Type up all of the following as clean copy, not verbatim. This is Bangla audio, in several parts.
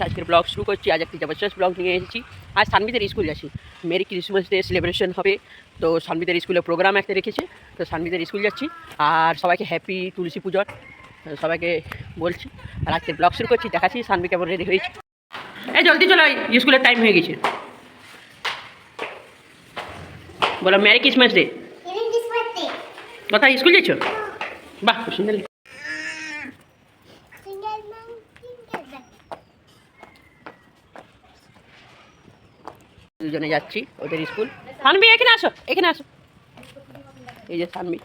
আজকের ব্লগ শুরু করছি। আজ একটি জবরদস্ত ব্লগ নিয়ে এসেছি। আজ সানবিদের স্কুল যাচ্ছি। মেরি ক্রিসমাস ডে সেলিব্রেশন হবে, তো সানবিদের স্কুলে প্রোগ্রাম একটা রেখেছে, তো সানবিদের স্কুল যাচ্ছি। আর সবাইকে হ্যাপি তুলসী পুজোর সবাইকে বলছি। আর আজকের ব্লগ শুরু করছি, দেখাচ্ছি সানবি কেমন রেডি হয়েছে। এই জলদি চলো, স্কুলের টাইম হয়ে গেছে। বলো মেরি ক্রিসমাস ডে। কোথায় স্কুল যাচ্ছ? বাহ, খুব সুন্দর। দুজনে যাচ্ছি ওদের স্কুল। সানবি এখানে আসো, এখানে আসো। এই যে সানবি,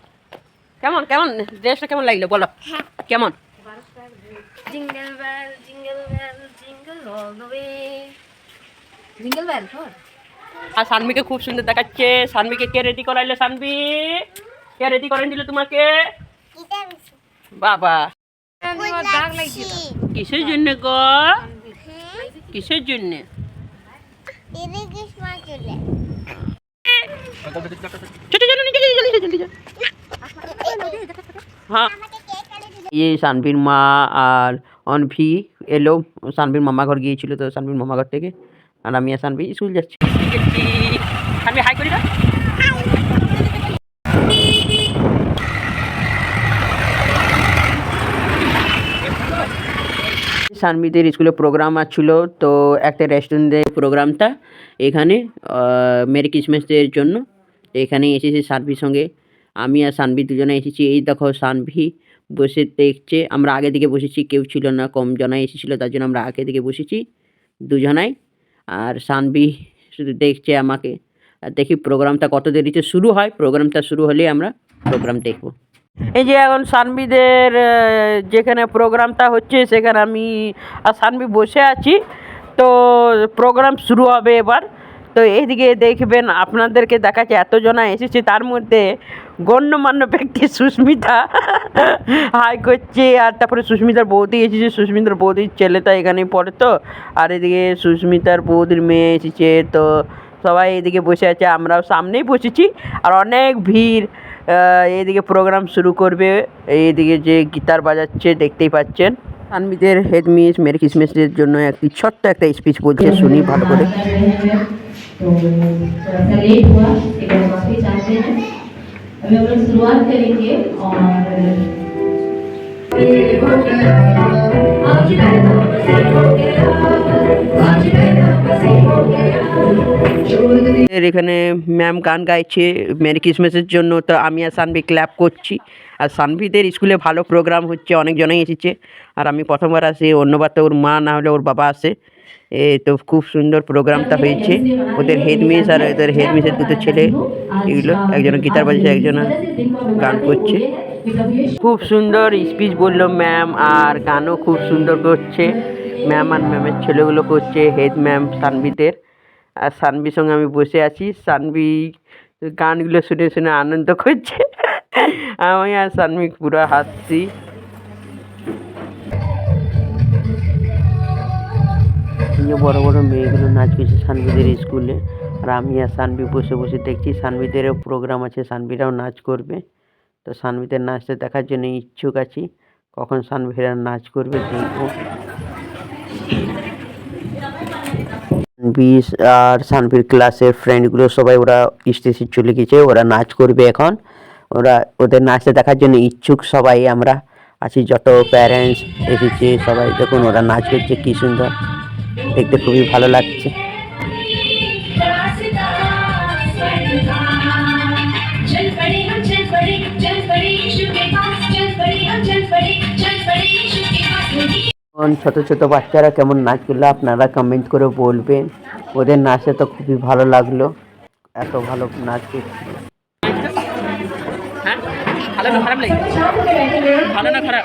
কেমন কেমন ড্রেসটা কেমন লাগলো বলো? কেমন? Jingle bell jingle bell jingle all the way, jingle bell. আর সানবিকে খুব সুন্দর দেখাচ্ছে। সানবিকে কে রেডি করাইলো? সানবি কে রেডি করেন দিল তোমাকে? বাবা, কিসের জন্য গো? কিসের জন্য? হ্যাঁ, ये सानवीर মা আর অনভি এলো। সানবীর মামা ঘর গিয়েছিল, তো সানবীর মামা ঘর থেকে আর আমি আর সানবি স্কুল যাচ্ছি। সানবি হাই করি না। সানবিদের স্কুলে প্রোগ্রাম আছিল, তো একটা রেস্টুরেন্টে প্রোগ্রামটা এখানে মেরি ক্রিসমাস ডের জন্য। এখানে এসেছি সানভির সঙ্গে, আমি আর সানভি দুজনে এসেছি। এই দেখো সানভি বসে দেখছে। আমরা আগে দিকে বসেছি, কেউ ছিল না, কম জনাই এসেছিলো, তার জন্য আমরা আগে দিকে বসেছি দুজনাই। আর সানভি শুধু দেখছে আমাকে। আর দেখি প্রোগ্রামটা কত দেরিতে শুরু হয়। প্রোগ্রামটা শুরু হলেই আমরা প্রোগ্রাম দেখব। এই যে এখন সানবিদের যেখানে প্রোগ্রামটা হচ্ছে সেখানে আমি আর সানবি বসে আছি। তো প্রোগ্রাম শুরু হবে এবার। তো এইদিকে দেখবেন, আপনাদেরকে দেখাচ্ছে এতজনা এসেছে, তার মধ্যে গণ্যমান্য ব্যক্তি সুস্মিতা হাই করছে। আর তারপরে সুস্মিতার বৌদি এসেছে, সুস্মিতার বৌদির ছেলেটা এখানেই পড়ে। তো আর এদিকে সুস্মিতার বৌদির মেয়ে এসেছে। তো সবাই এদিকে বসে আছে, আমরাও সামনেই বসেছি। আর অনেক ভিড়। এইদিকে প্রোগ্রাম শুরু করবে। এইদিকে যে গিটার বাজাচ্ছে দেখতেই পাচ্ছেন। সানবিদের হেড মিস মেরি ক্রিসমাসের জন্য একটি ছোট্ট একটা স্পিচ বলছে, শুনি ভালো করে। तो थोड़ा सा लेट हुआ, एक बार माफी चाहते हैं। अभी हम लोग शुरुआत करेंगे और এখানে ম্যাম গান গাইছে মেরি ক্রিসমাসের জন্য, তো আমি আর সানভি ক্ল্যাপ করছি। আর সানভিদের স্কুলে ভালো প্রোগ্রাম হচ্ছে, অনেকজনেই এসেছে। আর আমি প্রথমবার আসি, অন্যবার তো ওর মা না হলে ওর বাবা আসে। তো খুব সুন্দর প্রোগ্রামটা হয়েছে। ওদের হেডমিস আর ওদের হেডমিসের দুটো ছেলে, এগুলো একজন গিটার বাজছে, একজন গান করছে। খুব সুন্দর স্পিচ বললো ম্যাম, আর গানও খুব সুন্দর করছে ম্যাম। আর ম্যামের ছেলেগুলো করছে, হেড ম্যাম সানবিদের। আর সানবির সঙ্গে আমি বসে আছি। সানবি গানগুলো শুনে শুনে আনন্দ করছে, আমি আর সানবি পুরো হাসছি। বড় বড় মেয়েগুলো নাচ করছে সানবিদের স্কুলে, আর আমি আর সানবি বসে বসে দেখছি। সানবিদেরও প্রোগ্রাম আছে, সানবিরাও নাচ করবে। তো সানবিদের নাচটা দেখার জন্য ইচ্ছুক আছি, কখন সানবিরা নাচ করবে দেখবো। বিশ আর সানভির ক্লাসের ফ্রেন্ডগুলো সবাই ওরা স্টেজে চলে গেছে, ওরা নাচ করবে এখন। ওরা ওদের নাচটা দেখার জন্য ইচ্ছুক সবাই আমরা আছি, যত প্যারেন্টস এসেছে সবাই। দেখুন ওরা নাচ করছে, কী সুন্দর দেখতে, খুবই ভালো লাগছে। ছোট ছোট বাচ্চারা কেমন নাচ করলো আপনারা কমেন্ট করে বলবেন। ওদের নাচে তো খুবই ভালো লাগলো, এত ভালো নাচ করছিল। ভালো না খারাপ লাগে? ভালো না খারাপ?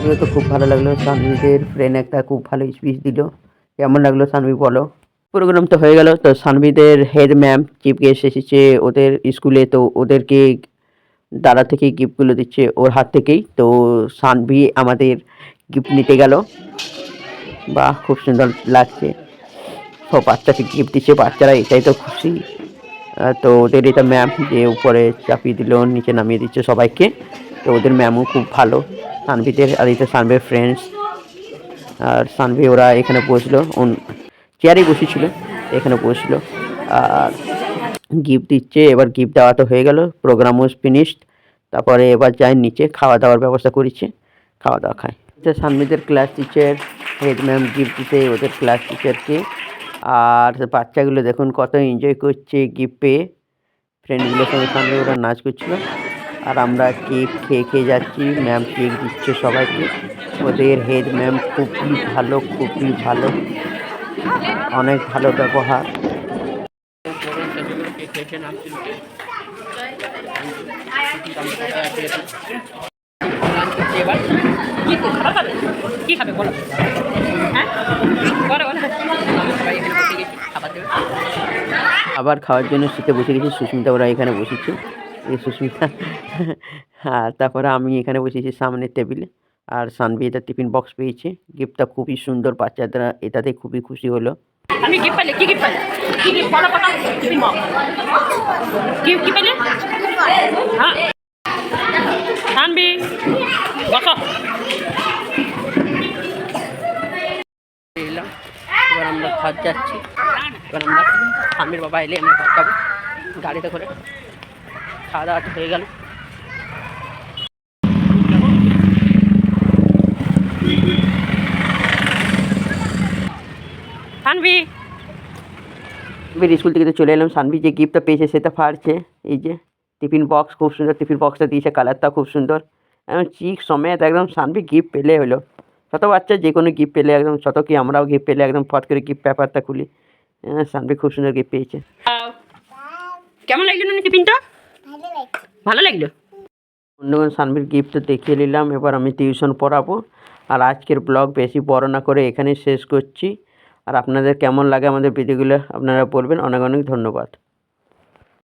এগুলো তো খুব ভালো লাগলো। সানভিদের ফ্রেন্ড একটা খুব ভালো স্পিচ দিল। কেমন লাগলো সানভি বলো? প্রোগ্রাম তো হয়ে গেল। তো সানভিদের হেড ম্যাম চিফ গেস্ট এসেছে ওদের স্কুলে, তো ওদেরকে দাঁড়া থেকে গিফটগুলো দিচ্ছে ওর হাত থেকেই। তো সানভি আমাদের গিফট নিতে গেল। বাহ, খুব সুন্দর লাগছে। সব বাচ্চাকে গিফট দিচ্ছে, বাচ্চারা এটাই তো খুশি। তো ওদের এটা ম্যাম যে উপরে চাপিয়ে দিল, নিচে নামিয়ে দিচ্ছে সবাইকে। তো ওদের ম্যামও খুব ভালো সানভিদের। আর এটা সানভির ফ্রেন্ডস। আর সানভি ওরা এখানে বসলো, চেয়ারেই বসেছিল, এখানে বসলো। আর গিফট দিচ্ছে। এবার গিফট দেওয়া তো হয়ে গেল, প্রোগ্রাম ওয়াজ ফিনিশড। তারপরে এবার যাই নিচে, খাওয়া দাওয়ার ব্যবস্থা করেছে, খাওয়া দাওয়া খাই। এটা সানভিদের class teacher, head ma'am gift দিতে ওদের ক্লাস টিচারকে। আর বাচ্চাগুলো দেখুন কত এনজয় করছে গিফট পেয়ে। ফ্রেন্ডগুলোর সঙ্গে সঙ্গে ওরা নাচ করছিল। আর আমরা কেক খেয়ে খেয়ে যাচ্ছি। ম্যাম কেক দিচ্ছে সবাইকে। ওদের হেড ম্যাম খুবই ভালো, খুবই ভালো, অনেক ভালো ব্যবহার। কি খাবে বলো? হ্যাঁ বলো বলো। আবার খাওয়ার জন্য সিটে বসে গেছি। সুস্মিতা ওরা এখানে বসেছে, এই সুস্মিতা। হ্যাঁ, তারপরে আমি এখানে বসেছি সামনের টেবিলে। আর সানভি এটা টিফিন বক্স পেয়েছে। গিফটটা খুবই সুন্দর, বাচ্চারা এটাতে খুবই খুশি হলো। আমি গিফট পাইলে কি গিফট পাইলে? কি গিফট বলো কথা? Tiffin box. কি পাইলে? হ্যাঁ সানভি বসো। এলাম, এবার আমরা ঘর যাচ্ছি। এবার আমরা স্বামীর বাবা এলে আমরা ঘর যাবো গাড়িতে করে। খাওয়া দাওয়া হয়ে গেল। সানভি এবার স্কুল থেকে তো চলে এলাম। সানভি যে গিফটটা পেয়েছে সেটা ফাড়ছে। এই যে টিফিন বক্স, খুব সুন্দর টিফিন বক্সটা দিয়েছে, কালারটা খুব সুন্দর। একদম ঠিক সময় একদম সানভি গিফট পেলে হলো। ছোটো বাচ্চা যে কোনো গিফট পেলে একদম, ছোটো কি আমরাও গিফট পেলে একদম ফট করে গিফট পেপারটা খুলি। সানভি খুব সুন্দর গিফট পেয়েছে। কেমন লাগলো না টিফিনটা? ভালো লাগলো। বন্ধুগণ, সানভির গিফট তো দেখিয়ে নিলাম। এবার আমি টিউশন পড়াবো। আর আজকের ব্লগ বেশি বড় না করে এখানেই শেষ করছি। আর আপনাদের কেমন লাগে আমাদের ভিডিওগুলো আপনারা বলবেন। অনেক অনেক ধন্যবাদ।